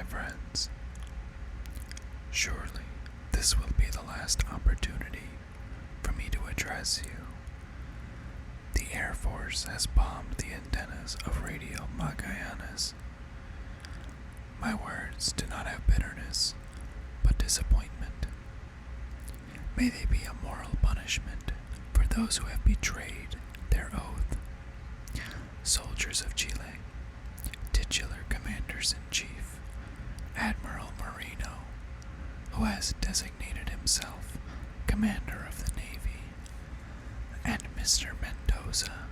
my friends. Surely this will be the last opportunity for me to address you. The Air Force has bombed the antennas of Radio Magallanes. My words do not have bitterness, but disappointment. May they be a moral punishment for those who have betrayed their oath. Soldiers of Chile, titular commanders-in-chief, Admiral Marino, who has designated himself Commander of the Navy, and Mr. Mendoza,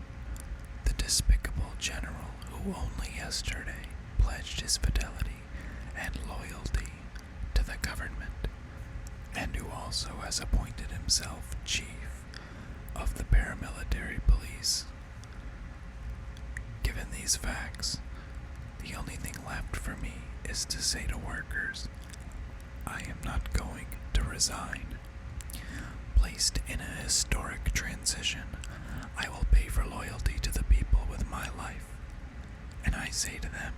the despicable general who only yesterday pledged his fidelity and loyalty to the government, and who also has appointed himself chief of the paramilitary police. Given these facts, the only thing left for me is to say to workers, I am not going to resign. Placed in a historic transition, I will pay for loyalty to the people with my life, and I say to them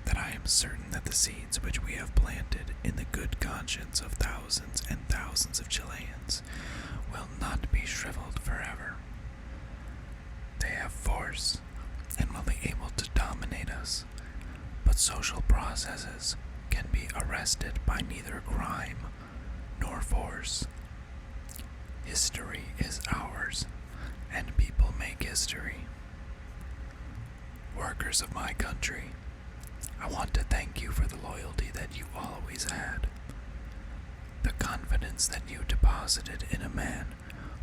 that I am certain that the seeds which we have planted in the good conscience of thousands and thousands of Chileans will not be shriveled forever. They have force and will be able to dominate us, but social processes can be arrested by neither crime nor force. History is ours, and people make history. Workers of my country, I want to thank you for the loyalty that you always had, the confidence that you deposited in a man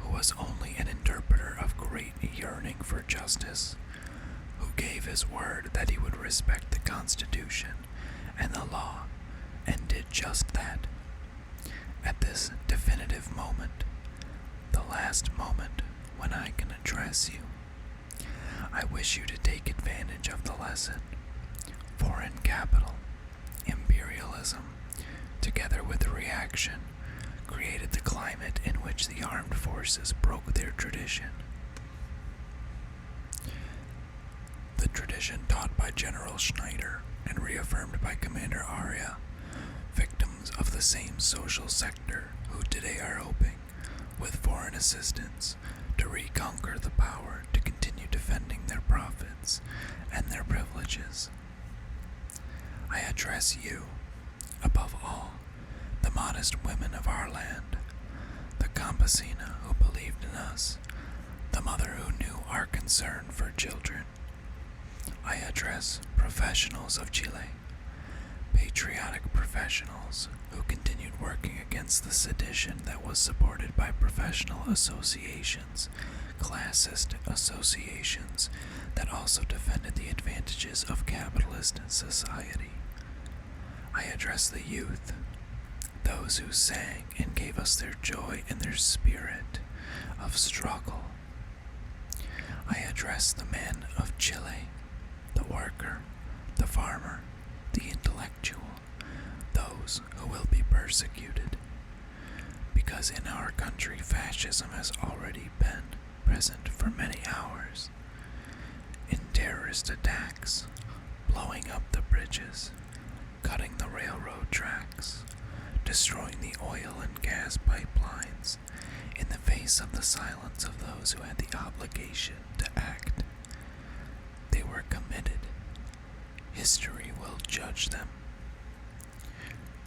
who was only an interpreter of great yearning for justice, who gave his word that he would respect the Constitution and the law, and did just that. At this definitive moment, the last moment when I can address you, I wish you to take advantage of the lesson. Foreign capital, imperialism, together with reaction, created the climate in which the armed forces broke their tradition. The tradition taught by General Schneider and reaffirmed by Commander Aria, victims of the same social sector who today are hoping, with foreign assistance, to reconquer the power to continue defending their profits and their privileges. I address you, above all, the modest women of our land, the campesina who believed in us, the mother who knew our concern for children. I address professionals of Chile, patriotic professionals who continued working against the sedition that was supported by professional associations, classist associations that also defended the advantages of capitalist society. I address the youth, those who sang and gave us their joy and their spirit of struggle. I address the men of Chile, the worker, the farmer, the intellectual, those who will be persecuted, because in our country fascism has already been present for many hours, in terrorist attacks, blowing up the bridges, cutting the railroad tracks, destroying the oil and gas pipelines, in the face of the silence of those who had the obligation to act. They were committed. History will judge them.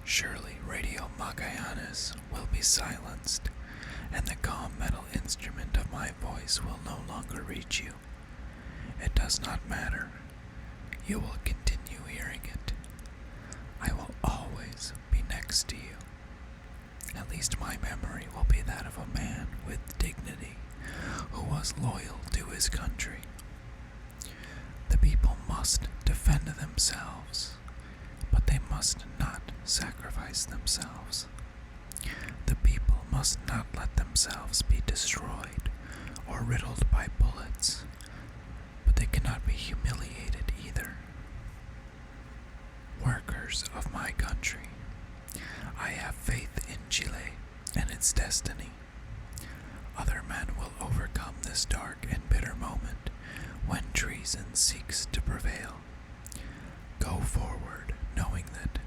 Surely Radio Magallanes will be silenced, and the calm metal instrument of my voice will no longer reach you. It does not matter. You will continue hearing it. I will always be next to you. At least my memory will be that of a man with dignity, who was loyal to his country. The people must defend themselves, but they must not sacrifice themselves. The people must not let themselves be destroyed or riddled by bullets, but they cannot be humiliated either. Workers of my country, I have faith in Chile and its destiny. Other men will overcome this dark and bitter moment when treason seeks to prevail. Go forward knowing that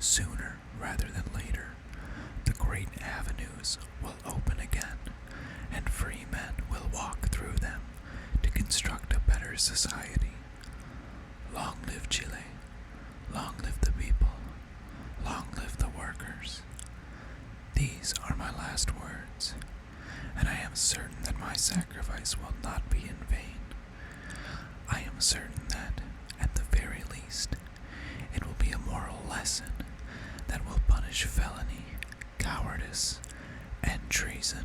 sooner rather than later, the great avenues will open again, and free men will walk through them to construct a better society. Long live Chile, long live the people, long live the workers. These are my last words, and I am certain that my sacrifice will not be in vain. I am certain that, at the very least, it will be a moral lesson that will punish felony, cowardice, and treason.